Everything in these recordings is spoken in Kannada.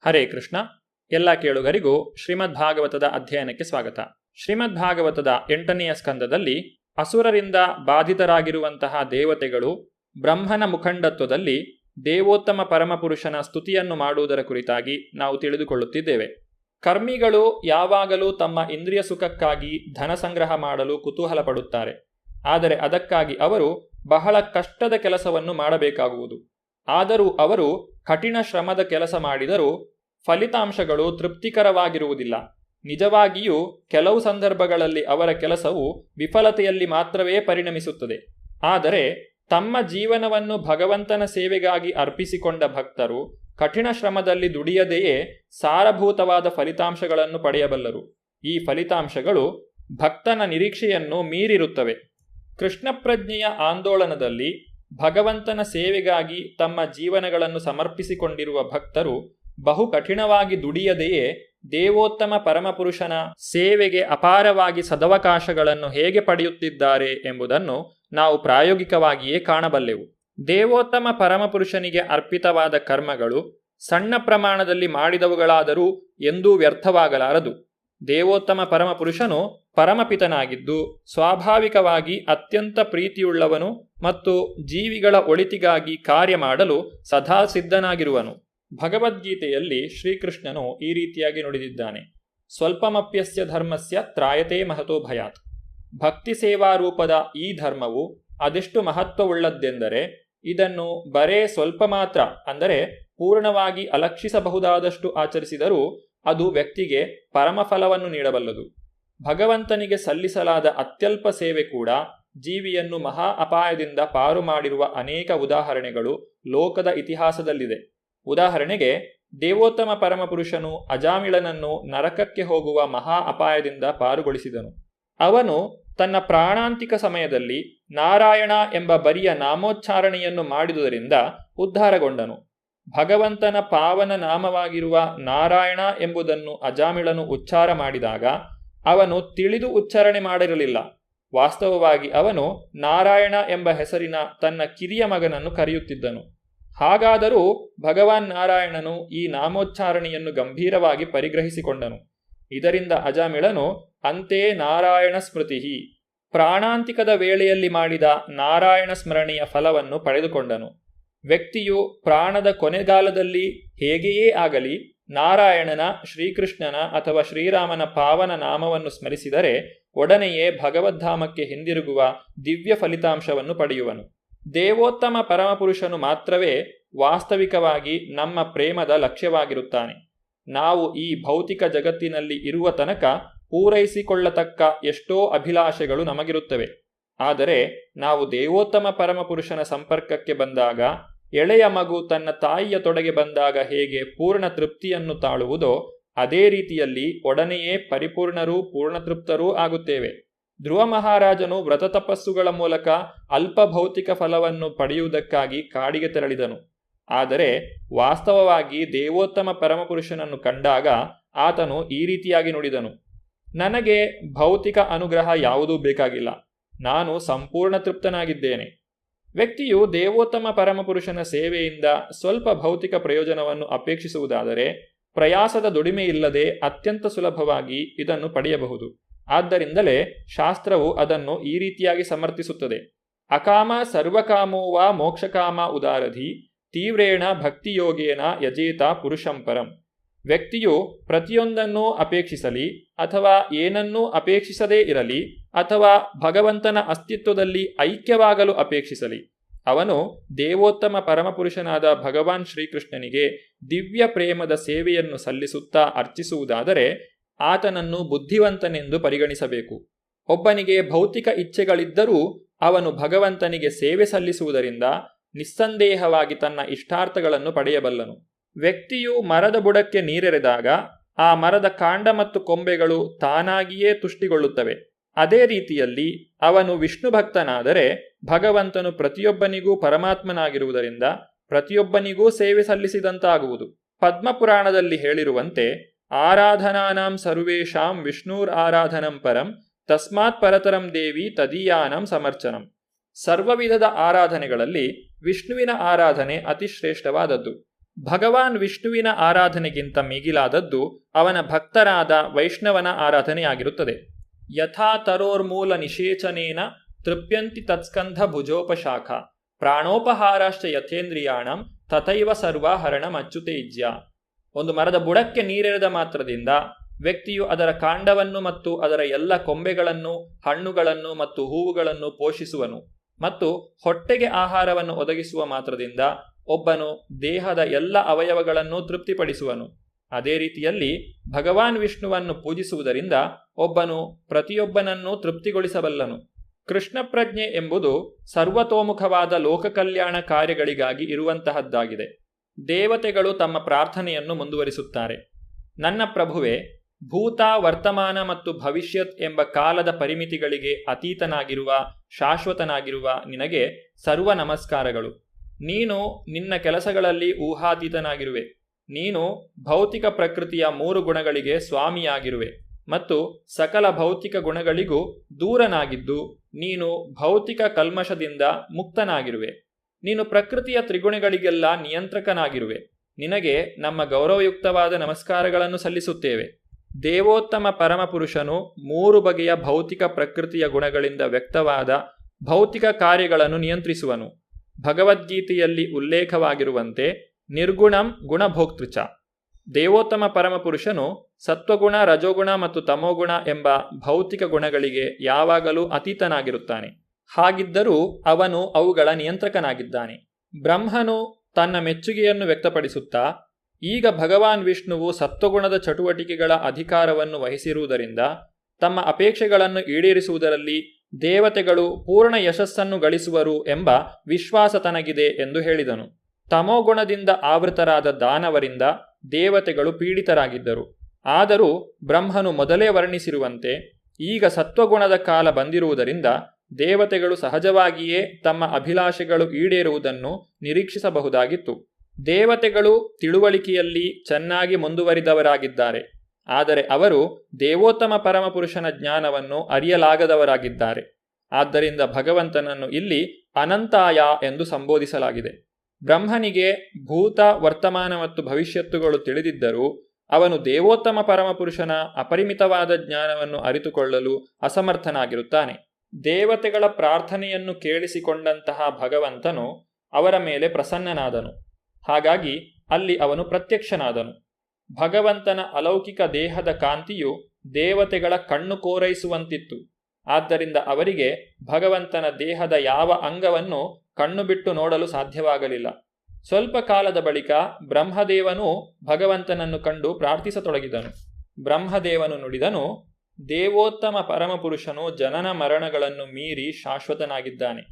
ಹರೇ ಕೃಷ್ಣ. ಎಲ್ಲ ಕೇಳುಗರಿಗೂ ಶ್ರೀಮದ್ ಭಾಗವತದ ಅಧ್ಯಯನಕ್ಕೆ ಸ್ವಾಗತ. ಶ್ರೀಮದ್ ಭಾಗವತದ 8ನೆಯ ಸ್ಕಂದದಲ್ಲಿ ಅಸುರರಿಂದ ಬಾಧಿತರಾಗಿರುವಂತಹ ದೇವತೆಗಳು ಬ್ರಹ್ಮನ ಮುಖಂಡತ್ವದಲ್ಲಿ ದೇವೋತ್ತಮ ಪರಮಪುರುಷನ ಸ್ತುತಿಯನ್ನು ಮಾಡುವುದರ ಕುರಿತಾಗಿ ನಾವು ತಿಳಿದುಕೊಳ್ಳುತ್ತಿದ್ದೇವೆ. ಕರ್ಮಿಗಳು ಯಾವಾಗಲೂ ತಮ್ಮ ಇಂದ್ರಿಯ ಸುಖಕ್ಕಾಗಿ ಧನ ಸಂಗ್ರಹ ಮಾಡಲು ಕುತೂಹಲ ಪಡುತ್ತಾರೆ. ಆದರೆ ಅದಕ್ಕಾಗಿ ಅವರು ಬಹಳ ಕಷ್ಟದ ಕೆಲಸವನ್ನು ಮಾಡಬೇಕಾಗುವುದು. ಆದರೂ ಅವರು ಕಠಿಣ ಶ್ರಮದ ಕೆಲಸ ಮಾಡಿದರೂ ಫಲಿತಾಂಶಗಳು ತೃಪ್ತಿಕರವಾಗಿರುವುದಿಲ್ಲ. ನಿಜವಾಗಿಯೂ ಕೆಲವು ಸಂದರ್ಭಗಳಲ್ಲಿ ಅವರ ಕೆಲಸವು ವಿಫಲತೆಯಲ್ಲಿ ಮಾತ್ರವೇ ಪರಿಣಮಿಸುತ್ತದೆ. ಆದರೆ ತಮ್ಮ ಜೀವನವನ್ನು ಭಗವಂತನ ಸೇವೆಗಾಗಿ ಅರ್ಪಿಸಿಕೊಂಡ ಭಕ್ತರು ಕಠಿಣ ಶ್ರಮದಲ್ಲಿ ದುಡಿಯದೆಯೇ ಸಾರಭೂತವಾದ ಫಲಿತಾಂಶಗಳನ್ನು ಪಡೆಯಬಲ್ಲರು. ಈ ಫಲಿತಾಂಶಗಳು ಭಕ್ತನ ನಿರೀಕ್ಷೆಯನ್ನು ಮೀರಿರುತ್ತವೆ. ಕೃಷ್ಣ ಪ್ರಜ್ಞೆಯ ಆಂದೋಲನದಲ್ಲಿ ಭಗವಂತನ ಸೇವೆಗಾಗಿ ತಮ್ಮ ಜೀವನಗಳನ್ನು ಸಮರ್ಪಿಸಿಕೊಂಡಿರುವ ಭಕ್ತರು ಬಹು ಕಠಿಣವಾಗಿ ದುಡಿಯದೆಯೇ ದೇವೋತ್ತಮ ಪರಮಪುರುಷನ ಸೇವೆಗೆ ಅಪಾರವಾಗಿ ಸದವಕಾಶಗಳನ್ನು ಹೇಗೆ ಪಡೆಯುತ್ತಿದ್ದಾರೆ ಎಂಬುದನ್ನು ನಾವು ಪ್ರಾಯೋಗಿಕವಾಗಿಯೇ ಕಾಣಬಲ್ಲೆವು. ದೇವೋತ್ತಮ ಪರಮಪುರುಷನಿಗೆ ಅರ್ಪಿತವಾದ ಕರ್ಮಗಳು ಸಣ್ಣ ಪ್ರಮಾಣದಲ್ಲಿ ಮಾಡಿದವುಗಳಾದರೂ ಎಂದೂ ವ್ಯರ್ಥವಾಗಲಾರದು. ದೇವೋತ್ತಮ ಪರಮಪುರುಷನು ಪರಮಪಿತನಾಗಿದ್ದು ಸ್ವಾಭಾವಿಕವಾಗಿ ಅತ್ಯಂತ ಪ್ರೀತಿಯುಳ್ಳವನು ಮತ್ತು ಜೀವಿಗಳ ಒಳಿತಿಗಾಗಿ ಕಾರ್ಯ ಮಾಡಲು ಸದಾ ಸಿದ್ಧನಾಗಿರುವನು. ಭಗವದ್ಗೀತೆಯಲ್ಲಿ ಶ್ರೀಕೃಷ್ಣನು ಈ ರೀತಿಯಾಗಿ ನುಡಿದಿದ್ದಾನೆ: ಸ್ವಲ್ಪಮಪ್ಯಸ್ಯ ಧರ್ಮಸ್ಯ ತ್ರಾಯತೆ ಮಹತೋ ಭಯಾತ್. ಭಕ್ತಿ ಸೇವಾರೂಪದ ಈ ಧರ್ಮವು ಅದೆಷ್ಟು ಮಹತ್ವವುಳ್ಳದ್ದೆಂದರೆ ಇದನ್ನು ಬರೇ ಸ್ವಲ್ಪ ಮಾತ್ರ, ಅಂದರೆ ಪೂರ್ಣವಾಗಿ ಅಲಕ್ಷಿಸಬಹುದಾದಷ್ಟು ಆಚರಿಸಿದರೂ ಅದು ವ್ಯಕ್ತಿಗೆ ಪರಮಫಲವನ್ನು ನೀಡಬಲ್ಲದು. ಭಗವಂತನಿಗೆ ಸಲ್ಲಿಸಲಾದ ಅತ್ಯಲ್ಪ ಸೇವೆ ಕೂಡ ಜೀವಿಯನ್ನು ಮಹಾ ಅಪಾಯದಿಂದ ಪಾರು ಮಾಡಿರುವ ಅನೇಕ ಉದಾಹರಣೆಗಳು ಲೋಕದ ಇತಿಹಾಸದಲ್ಲಿದೆ. ಉದಾಹರಣೆಗೆ, ದೇವೋತ್ತಮ ಪರಮಪುರುಷನು ಅಜಾಮಿಳನನ್ನು ನರಕಕ್ಕೆ ಹೋಗುವ ಮಹಾ ಅಪಾಯದಿಂದ ಪಾರುಗೊಳಿಸಿದನು. ಅವನು ತನ್ನ ಪ್ರಾಣಾಂತಿಕ ಸಮಯದಲ್ಲಿ ನಾರಾಯಣ ಎಂಬ ಬರಿಯ ನಾಮೋಚ್ಚಾರಣೆಯನ್ನು ಮಾಡಿದುದರಿಂದ ಉದ್ಧಾರಗೊಂಡನು. ಭಗವಂತನ ಪಾವನ ನಾಮವಾಗಿರುವ ನಾರಾಯಣ ಎಂಬುದನ್ನು ಅಜಾಮಿಳನು ಉಚ್ಚಾರ ಮಾಡಿದಾಗ ಅವನು ತಿಳಿದು ಉಚ್ಚಾರಣೆ ಮಾಡಿರಲಿಲ್ಲ. ವಾಸ್ತವವಾಗಿ ಅವನು ನಾರಾಯಣ ಎಂಬ ಹೆಸರಿನ ತನ್ನ ಕಿರಿಯ ಮಗನನ್ನು ಕರೆಯುತ್ತಿದ್ದನು. ಹಾಗಾದರೂ ಭಗವಾನ್ ನಾರಾಯಣನು ಈ ನಾಮೋಚ್ಚಾರಣೆಯನ್ನು ಗಂಭೀರವಾಗಿ ಪರಿಗ್ರಹಿಸಿಕೊಂಡನು. ಇದರಿಂದ ಅಜಾಮಿಳನು ಅಂತೆ ನಾರಾಯಣ ಸ್ಮೃತಿ, ಪ್ರಾಣಾಂತಿಕದ ವೇಳೆಯಲ್ಲಿ ಮಾಡಿದ ನಾರಾಯಣ ಸ್ಮರಣೆಯ ಫಲವನ್ನು ಪಡೆದುಕೊಂಡನು. ವ್ಯಕ್ತಿಯು ಪ್ರಾಣದ ಕೊನೆಗಾಲದಲ್ಲಿ ಹೇಗೆಯೇ ಆಗಲಿ ನಾರಾಯಣನ, ಶ್ರೀಕೃಷ್ಣನ ಅಥವಾ ಶ್ರೀರಾಮನ ಪಾವನ ನಾಮವನ್ನು ಸ್ಮರಿಸಿದರೆ ಒಡನೆಯೇ ಭಗವದ್ಧಾಮಕ್ಕೆ ಹಿಂದಿರುಗುವ ದಿವ್ಯ ಫಲಿತಾಂಶವನ್ನು ಪಡೆಯುವನು. ದೇವೋತ್ತಮ ಪರಮಪುರುಷನು ಮಾತ್ರವೇ ವಾಸ್ತವಿಕವಾಗಿ ನಮ್ಮ ಪ್ರೇಮದ ಲಕ್ಷ್ಯವಾಗಿರುತ್ತಾನೆ. ನಾವು ಈ ಭೌತಿಕ ಜಗತ್ತಿನಲ್ಲಿ ಇರುವ ತನಕ ಪೂರೈಸಿಕೊಳ್ಳತಕ್ಕ ಎಷ್ಟೋ ಅಭಿಲಾಷೆಗಳು ನಮಗಿರುತ್ತವೆ. ಆದರೆ ನಾವು ದೇವೋತ್ತಮ ಪರಮಪುರುಷನ ಸಂಪರ್ಕಕ್ಕೆ ಬಂದಾಗ, ಎಳೆಯ ಮಗು ತನ್ನ ತಾಯಿಯ ತೊಡೆಗೆ ಬಂದಾಗ ಹೇಗೆ ಪೂರ್ಣ ತೃಪ್ತಿಯನ್ನು ತಾಳುವುದೋ ಅದೇ ರೀತಿಯಲ್ಲಿ ಒಡನೆಯೇ ಪರಿಪೂರ್ಣರೂ ಪೂರ್ಣತೃಪ್ತರೂ ಆಗುತ್ತೇವೆ. ಧ್ರುವ ಮಹಾರಾಜನು ವ್ರತ ತಪಸ್ಸುಗಳ ಮೂಲಕ ಅಲ್ಪ ಭೌತಿಕ ಫಲವನ್ನು ಪಡೆಯುವುದಕ್ಕಾಗಿ ಕಾಡಿಗೆ ತೆರಳಿದನು. ಆದರೆ ವಾಸ್ತವವಾಗಿ ದೇವೋತ್ತಮ ಪರಮಪುರುಷನನ್ನು ಕಂಡಾಗ ಆತನು ಈ ರೀತಿಯಾಗಿ ನುಡಿದನು: ನನಗೆ ಭೌತಿಕ ಅನುಗ್ರಹ ಯಾವುದೂ ಬೇಕಾಗಿಲ್ಲ, ನಾನು ಸಂಪೂರ್ಣ ತೃಪ್ತನಾಗಿದ್ದೇನೆ. ವ್ಯಕ್ತಿಯು ದೇವೋತ್ತಮ ಪರಮಪುರುಷನ ಸೇವೆಯಿಂದ ಸ್ವಲ್ಪ ಭೌತಿಕ ಪ್ರಯೋಜನವನ್ನು ಅಪೇಕ್ಷಿಸುವುದಾದರೆ ಪ್ರಯಾಸದ ದುಡಿಮೆ ಇಲ್ಲದೆ ಅತ್ಯಂತ ಸುಲಭವಾಗಿ ಇದನ್ನು ಪಡೆಯಬಹುದು. ಆದ್ದರಿಂದಲೇ ಶಾಸ್ತ್ರವು ಅದನ್ನು ಈ ರೀತಿಯಾಗಿ ಸಮರ್ಥಿಸುತ್ತದೆ: ಅಕಾಮ ಸರ್ವಕಾಮೋ ವಾ ಮೋಕ್ಷಕಾಮ ಉದಾರಧಿ ತೀವ್ರೇಣ ಭಕ್ತಿಯೋಗೇನ ಯಜೇತ ಪುರುಷಂ ಪರಂ. ವ್ಯಕ್ತಿಯು ಪ್ರತಿಯೊಂದನ್ನೂ ಅಪೇಕ್ಷಿಸಲಿ ಅಥವಾ ಏನನ್ನೂ ಅಪೇಕ್ಷಿಸದೇ ಇರಲಿ ಅಥವಾ ಭಗವಂತನ ಅಸ್ತಿತ್ವದಲ್ಲಿ ಐಕ್ಯವಾಗಲು ಅಪೇಕ್ಷಿಸಲಿ, ಅವನು ದೇವೋತ್ತಮ ಪರಮಪುರುಷನಾದ ಭಗವಾನ್ ಶ್ರೀಕೃಷ್ಣನಿಗೆ ದಿವ್ಯ ಪ್ರೇಮದ ಸೇವೆಯನ್ನು ಸಲ್ಲಿಸುತ್ತಾ ಅರ್ಚಿಸುವುದಾದರೆ ಆತನನ್ನು ಬುದ್ಧಿವಂತನೆಂದು ಪರಿಗಣಿಸಬೇಕು. ಒಬ್ಬನಿಗೆ ಭೌತಿಕ ಇಚ್ಛೆಗಳಿದ್ದರೂ ಅವನು ಭಗವಂತನಿಗೆ ಸೇವೆ ಸಲ್ಲಿಸುವುದರಿಂದ ನಿಸ್ಸಂದೇಹವಾಗಿ ತನ್ನ ಇಷ್ಟಾರ್ಥಗಳನ್ನು ಪಡೆಯಬಲ್ಲನು. ವ್ಯಕ್ತಿಯು ಮರದ ಬುಡಕ್ಕೆ ನೀರೆರೆದಾಗ ಆ ಮರದ ಕಾಂಡ ಮತ್ತು ಕೊಂಬೆಗಳು ತಾನಾಗಿಯೇ ತುಷ್ಟಿಗೊಳ್ಳುತ್ತವೆ. ಅದೇ ರೀತಿಯಲ್ಲಿ ಅವನು ವಿಷ್ಣು ಭಕ್ತನಾದರೆ ಭಗವಂತನು ಪ್ರತಿಯೊಬ್ಬನಿಗೂ ಪರಮಾತ್ಮನಾಗಿರುವುದರಿಂದ ಪ್ರತಿಯೊಬ್ಬನಿಗೂ ಸೇವೆ ಸಲ್ಲಿಸಿದಂತಾಗುವುದು. ಪದ್ಮಪುರಾಣದಲ್ಲಿ ಹೇಳಿರುವಂತೆ, ಆರಾಧನಾನಾಂ ಸರ್ವೇಷಾಂ ವಿಷ್ಣುರ್ ಆರಾಧನಂ ಪರಂ ತಸ್ಮಾತ್ ಪರತರಂ ದೇವಿ ತದೀಯಾನಂ ಸಮರ್ಚನಂ. ಸರ್ವವಿಧದ ಆರಾಧನೆಗಳಲ್ಲಿ ವಿಷ್ಣುವಿನ ಆರಾಧನೆ ಅತಿ ಶ್ರೇಷ್ಠವಾದದ್ದು. ಭಗವಾನ್ ವಿಷ್ಣುವಿನ ಆರಾಧನೆಗಿಂತ ಮಿಗಿಲಾದದ್ದು ಅವನ ಭಕ್ತರಾದ ವೈಷ್ಣವನ ಆರಾಧನೆಯಾಗಿರುತ್ತದೆ. ಯಥಾ ತರೋರ್ಮೂಲ ನಿಷೇಚನೇನ ತೃಪ್ಯಂತಿ ತತ್ಸ್ಕಂಧ ಭುಜೋಪಶಾಖ ಪ್ರಾಣೋಪಹಾರಾಶ್ಚ ಯಥೇಂದ್ರಿಯಾಣಂ ತಥೈವ ಸರ್ವಾಹರಣಮಚ್ಯುತೇಜ್ಯ. ಒಂದು ಮರದ ಬುಡಕ್ಕೆ ನೀರೆರೆದ ಮಾತ್ರದಿಂದ ವ್ಯಕ್ತಿಯು ಅದರ ಕಾಂಡವನ್ನು ಮತ್ತು ಅದರ ಎಲ್ಲ ಕೊಂಬೆಗಳನ್ನು, ಹಣ್ಣುಗಳನ್ನು ಮತ್ತು ಹೂವುಗಳನ್ನು ಪೋಷಿಸುವನು ಮತ್ತು ಹೊಟ್ಟೆಗೆ ಆಹಾರವನ್ನು ಒದಗಿಸುವ ಮಾತ್ರದಿಂದ ಒಬ್ಬನು ದೇಹದ ಎಲ್ಲ ಅವಯವಗಳನ್ನು ತೃಪ್ತಿಪಡಿಸುವನು. ಅದೇ ರೀತಿಯಲ್ಲಿ ಭಗವಾನ್ ವಿಷ್ಣುವನ್ನು ಪೂಜಿಸುವುದರಿಂದ ಒಬ್ಬನು ಪ್ರತಿಯೊಬ್ಬನನ್ನೂ ತೃಪ್ತಿಗೊಳಿಸಬಲ್ಲನು. ಕೃಷ್ಣ ಪ್ರಜ್ಞೆ ಎಂಬುದು ಸರ್ವತೋಮುಖವಾದ ಲೋಕ ಕಲ್ಯಾಣ ಕಾರ್ಯಗಳಿಗಾಗಿ ಇರುವಂತಹದ್ದಾಗಿದೆ. ದೇವತೆಗಳು ತಮ್ಮ ಪ್ರಾರ್ಥನೆಯನ್ನು ಮುಂದುವರಿಸುತ್ತಾರೆ. ನನ್ನ ಪ್ರಭುವೆ, ಭೂತ, ವರ್ತಮಾನ ಮತ್ತು ಭವಿಷ್ಯತ್ ಎಂಬ ಕಾಲದ ಪರಿಮಿತಿಗಳಿಗೆ ಅತೀತನಾಗಿರುವ, ಶಾಶ್ವತನಾಗಿರುವ ನಿನಗೆ ಸರ್ವ ನಮಸ್ಕಾರಗಳು. ನೀನು ನಿನ್ನ ಕೆಲಸಗಳಲ್ಲಿ ಊಹಾತೀತನಾಗಿರುವೆ. ನೀನು ಭೌತಿಕ ಪ್ರಕೃತಿಯ 3 ಗುಣಗಳಿಗೆ ಸ್ವಾಮಿಯಾಗಿರುವೆ ಮತ್ತು ಸಕಲ ಭೌತಿಕ ಗುಣಗಳಿಗೂ ದೂರನಾಗಿದ್ದು ನೀನು ಭೌತಿಕ ಕಲ್ಮಶದಿಂದ ಮುಕ್ತನಾಗಿರುವೆ. ನೀನು ಪ್ರಕೃತಿಯ ತ್ರಿಗುಣಗಳಿಗೆಲ್ಲ ನಿಯಂತ್ರಕನಾಗಿರುವೆ. ನಿನಗೆ ನಮ್ಮ ಗೌರವಯುಕ್ತವಾದ ನಮಸ್ಕಾರಗಳನ್ನು ಸಲ್ಲಿಸುತ್ತೇವೆ. ದೇವೋತ್ತಮ ಪರಮಪುರುಷನು 3 ಬಗೆಯ ಭೌತಿಕ ಪ್ರಕೃತಿಯ ಗುಣಗಳಿಂದ ವ್ಯಕ್ತವಾದ ಭೌತಿಕ ಕಾರ್ಯಗಳನ್ನು ನಿಯಂತ್ರಿಸುವನು. ಭಗವದ್ಗೀತೆಯಲ್ಲಿ ಉಲ್ಲೇಖವಾಗಿರುವಂತೆ ನಿರ್ಗುಣಂ ಗುಣಭೋಕ್ತೃಚ. ದೇವೋತ್ತಮ ಪರಮಪುರುಷನು ಸತ್ವಗುಣ, ರಜೋಗುಣ ಮತ್ತು ತಮೋಗುಣ ಎಂಬ ಭೌತಿಕ ಗುಣಗಳಿಗೆ ಯಾವಾಗಲೂ ಅತೀತನಾಗಿರುತ್ತಾನೆ. ಹಾಗಿದ್ದರೂ ಅವನು ಅವುಗಳ ನಿಯಂತ್ರಕನಾಗಿದ್ದಾನೆ. ಬ್ರಹ್ಮನು ತನ್ನ ಮೆಚ್ಚುಗೆಯನ್ನು ವ್ಯಕ್ತಪಡಿಸುತ್ತಾ, ಈಗ ಭಗವಾನ್ ವಿಷ್ಣುವು ಸತ್ವಗುಣದ ಚಟುವಟಿಕೆಗಳ ಅಧಿಕಾರವನ್ನು ವಹಿಸಿರುವುದರಿಂದ ತಮ್ಮ ಅಪೇಕ್ಷೆಗಳನ್ನು ಈಡೇರಿಸುವುದರಲ್ಲಿ ದೇವತೆಗಳು ಪೂರ್ಣ ಯಶಸ್ಸನ್ನು ಗಳಿಸುವರು ಎಂಬ ವಿಶ್ವಾಸ ತನಗಿದೆ ಎಂದು ಹೇಳಿದನು. ತಮೋಗುಣದಿಂದ ಆವೃತರಾದ ದಾನವರಿಂದ ದೇವತೆಗಳು ಪೀಡಿತರಾಗಿದ್ದರು. ಆದರೂ ಬ್ರಹ್ಮನು ಮೊದಲೇ ವರ್ಣಿಸಿರುವಂತೆ ಈಗ ಸತ್ವಗುಣದ ಕಾಲ ಬಂದಿರುವುದರಿಂದ ದೇವತೆಗಳು ಸಹಜವಾಗಿಯೇ ತಮ್ಮ ಅಭಿಲಾಷೆಗಳು ಈಡೇರುವುದನ್ನು ನಿರೀಕ್ಷಿಸಬಹುದಾಗಿತ್ತು. ದೇವತೆಗಳು ತಿಳುವಳಿಕೆಯಲ್ಲಿ ಚೆನ್ನಾಗಿ ಮುಂದುವರಿದವರಾಗಿದ್ದಾರೆ. ಆದರೆ ಅವರು ದೇವೋತ್ತಮ ಪರಮಪುರುಷನ ಜ್ಞಾನವನ್ನು ಅರಿಯಲಾಗದವರಾಗಿದ್ದಾರೆ. ಆದ್ದರಿಂದ ಭಗವಂತನನ್ನು ಇಲ್ಲಿ ಅನಂತಾಯ ಎಂದು ಸಂಬೋಧಿಸಲಾಗಿದೆ. ಬ್ರಹ್ಮನಿಗೆ ಭೂತ, ವರ್ತಮಾನ ಮತ್ತು ಭವಿಷ್ಯತ್ತುಗಳು ತಿಳಿದಿದ್ದರೂ ಅವನು ದೇವೋತ್ತಮ ಪರಮಪುರುಷನ ಅಪರಿಮಿತವಾದ ಜ್ಞಾನವನ್ನು ಅರಿತುಕೊಳ್ಳಲು ಅಸಮರ್ಥನಾಗಿರುತ್ತಾನೆ. ದೇವತೆಗಳ ಪ್ರಾರ್ಥನೆಯನ್ನು ಕೇಳಿಸಿಕೊಂಡಂತಹ ಭಗವಂತನು ಅವರ ಮೇಲೆ ಪ್ರಸನ್ನನಾದನು. ಹಾಗಾಗಿ ಅಲ್ಲಿ ಅವನು ಪ್ರತ್ಯಕ್ಷನಾದನು. ಭಗವಂತನ ಅಲೌಕಿಕ ದೇಹದ ಕಾಂತಿಯು ದೇವತೆಗಳ ಕಣ್ಣು ಕೋರೈಸುವಂತಿತ್ತು. ಆದ್ದರಿಂದ ಅವರಿಗೆ ಭಗವಂತನ ದೇಹದ ಯಾವ ಅಂಗವನ್ನು ಕಣ್ಣು ಬಿಟ್ಟು ನೋಡಲು ಸಾಧ್ಯವಾಗಲಿಲ್ಲ. ಸ್ವಲ್ಪ ಕಾಲದ ಬಳಿಕ ಬ್ರಹ್ಮದೇವನು ಭಗವಂತನನ್ನು ಕಂಡು ಪ್ರಾರ್ಥಿಸತೊಡಗಿದನು. ಬ್ರಹ್ಮದೇವನು ನುಡಿದನು, ದೇವೋತ್ತಮ ಪರಮಪುರುಷನು ಜನನ ಮರಣಗಳನ್ನು ಮೀರಿ ಶಾಶ್ವತನಾಗಿದ್ದಾನೆ.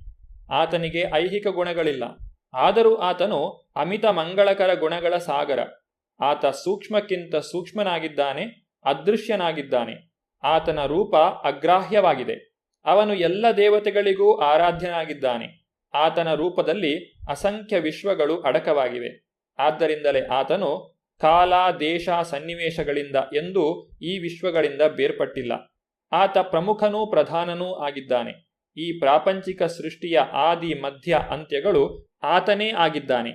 ಆತನಿಗೆ ಐಹಿಕ ಗುಣಗಳಿಲ್ಲ. ಆದರೂ ಆತನು ಅಮಿತ ಮಂಗಳಕರ ಗುಣಗಳ ಸಾಗರ. ಆತ ಸೂಕ್ಷ್ಮಕ್ಕಿಂತ ಸೂಕ್ಷ್ಮನಾಗಿದ್ದಾನೆ, ಅದೃಶ್ಯನಾಗಿದ್ದಾನೆ. ಆತನ ರೂಪ ಅಗ್ರಾಹ್ಯವಾಗಿದೆ. ಅವನು ಎಲ್ಲ ದೇವತೆಗಳಿಗೂ ಆರಾಧ್ಯನಾಗಿದ್ದಾನೆ. ಆತನ ರೂಪದಲ್ಲಿ ಅಸಂಖ್ಯ ವಿಶ್ವಗಳು ಅಡಕವಾಗಿವೆ. ಆದ್ದರಿಂದಲೇ ಆತನು ಕಾಲ, ದೇಶ, ಸನ್ನಿವೇಶಗಳಿಂದ ಎಂದೂ ಈ ವಿಶ್ವಗಳಿಂದ ಬೇರ್ಪಟ್ಟಿಲ್ಲ. ಆತ ಪ್ರಮುಖನೂ ಪ್ರಧಾನನೂ ಆಗಿದ್ದಾನೆ. ಈ ಪ್ರಾಪಂಚಿಕ ಸೃಷ್ಟಿಯ ಆದಿ, ಮಧ್ಯ, ಅಂತ್ಯಗಳು ಆತನೇ ಆಗಿದ್ದಾನೆ.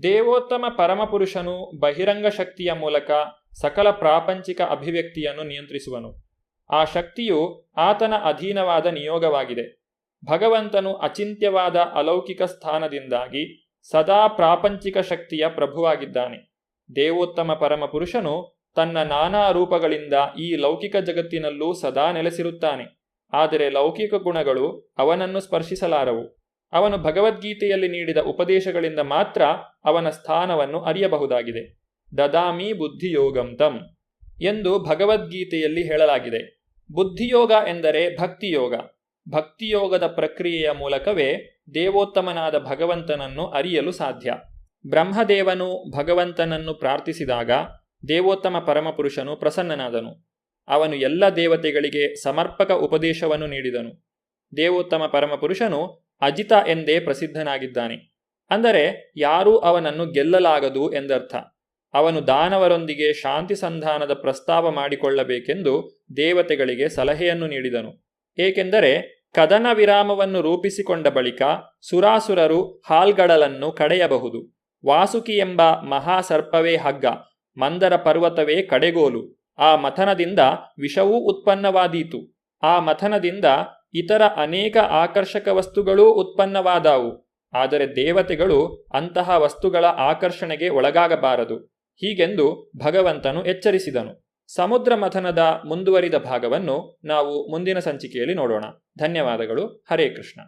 ದೇವೋತ್ತಮ ಪರಮಪುರುಷನು ಬಹಿರಂಗ ಶಕ್ತಿಯ ಮೂಲಕ ಸಕಲ ಪ್ರಾಪಂಚಿಕ ಅಭಿವ್ಯಕ್ತಿಯನ್ನು ನಿಯಂತ್ರಿಸುವನು. ಆ ಶಕ್ತಿಯು ಆತನ ಅಧೀನವಾದ ನಿಯೋಗವಾಗಿದೆ. ಭಗವಂತನು ಅಚಿಂತ್ಯವಾದ ಅಲೌಕಿಕ ಸ್ಥಾನದಿಂದಾಗಿ ಸದಾ ಪ್ರಾಪಂಚಿಕ ಶಕ್ತಿಯ ಪ್ರಭುವಾಗಿದ್ದಾನೆ. ದೇವೋತ್ತಮ ಪರಮಪುರುಷನು ತನ್ನ ನಾನಾ ರೂಪಗಳಿಂದ ಈ ಲೌಕಿಕ ಜಗತ್ತಿನಲ್ಲೂ ಸದಾ ನೆಲೆಸಿರುತ್ತಾನೆ. ಆದರೆ ಲೌಕಿಕ ಗುಣಗಳು ಅವನನ್ನು ಸ್ಪರ್ಶಿಸಲಾರವು. ಅವನು ಭಗವದ್ಗೀತೆಯಲ್ಲಿ ನೀಡಿದ ಉಪದೇಶಗಳಿಂದ ಮಾತ್ರ ಅವನ ಸ್ಥಾನವನ್ನು ಅರಿಯಬಹುದಾಗಿದೆ. ದದಾಮಿ ಬುದ್ಧಿಯೋಗಂ ತಂ ಎಂದು ಭಗವದ್ಗೀತೆಯಲ್ಲಿ ಹೇಳಲಾಗಿದೆ. ಬುದ್ಧಿಯೋಗ ಎಂದರೆ ಭಕ್ತಿಯೋಗ. ಭಕ್ತಿಯೋಗದ ಪ್ರಕ್ರಿಯೆಯ ಮೂಲಕವೇ ದೇವೋತ್ತಮನಾದ ಭಗವಂತನನ್ನು ಅರಿಯಲು ಸಾಧ್ಯ. ಬ್ರಹ್ಮದೇವನು ಭಗವಂತನನ್ನು ಪ್ರಾರ್ಥಿಸಿದಾಗ ದೇವೋತ್ತಮ ಪರಮಪುರುಷನು ಪ್ರಸನ್ನನಾದನು. ಅವನು ಎಲ್ಲ ದೇವತೆಗಳಿಗೆ ಸಮರ್ಪಕ ಉಪದೇಶವನ್ನು ನೀಡಿದನು. ದೇವೋತ್ತಮ ಪರಮಪುರುಷನು ಅಜಿತ ಎಂದೇ ಪ್ರಸಿದ್ಧನಾಗಿದ್ದಾನೆ. ಅಂದರೆ ಯಾರೂ ಅವನನ್ನು ಗೆಲ್ಲಲಾಗದು ಎಂದರ್ಥ. ಅವನು ದಾನವರೊಂದಿಗೆ ಶಾಂತಿ ಸಂಧಾನದ ಪ್ರಸ್ತಾವ ಮಾಡಿಕೊಳ್ಳಬೇಕೆಂದು ದೇವತೆಗಳಿಗೆ ಸಲಹೆಯನ್ನು ನೀಡಿದನು. ಏಕೆಂದರೆ ಕದನ ವಿರಾಮವನ್ನು ರೂಪಿಸಿಕೊಂಡ ಬಳಿಕ ಸುರಾಸುರರು ಹಾಲ್ಗಡಲನ್ನು ಕಡೆಯಬಹುದು. ವಾಸುಕಿ ಎಂಬ ಮಹಾಸರ್ಪವೇ ಹಗ್ಗ, ಮಂದರ ಪರ್ವತವೇ ಕಡೆಗೋಲು. ಆ ಮಥನದಿಂದ ವಿಷವೂ ಉತ್ಪನ್ನವಾದೀತು. ಆ ಮಥನದಿಂದ ಇತರ ಅನೇಕ ಆಕರ್ಷಕ ವಸ್ತುಗಳೂ ಉತ್ಪನ್ನವಾದವು. ಆದರೆ ದೇವತೆಗಳು ಅಂತಹ ವಸ್ತುಗಳ ಆಕರ್ಷಣೆಗೆ ಒಳಗಾಗಬಾರದು. ಹೀಗೆಂದು ಭಗವಂತನು ಎಚ್ಚರಿಸಿದನು. ಸಮುದ್ರ ಮಥನದ ಮುಂದುವರಿದ ಭಾಗವನ್ನು ನಾವು ಮುಂದಿನ ಸಂಚಿಕೆಯಲ್ಲಿ ನೋಡೋಣ. ಧನ್ಯವಾದಗಳು. ಹರೇ ಕೃಷ್ಣ.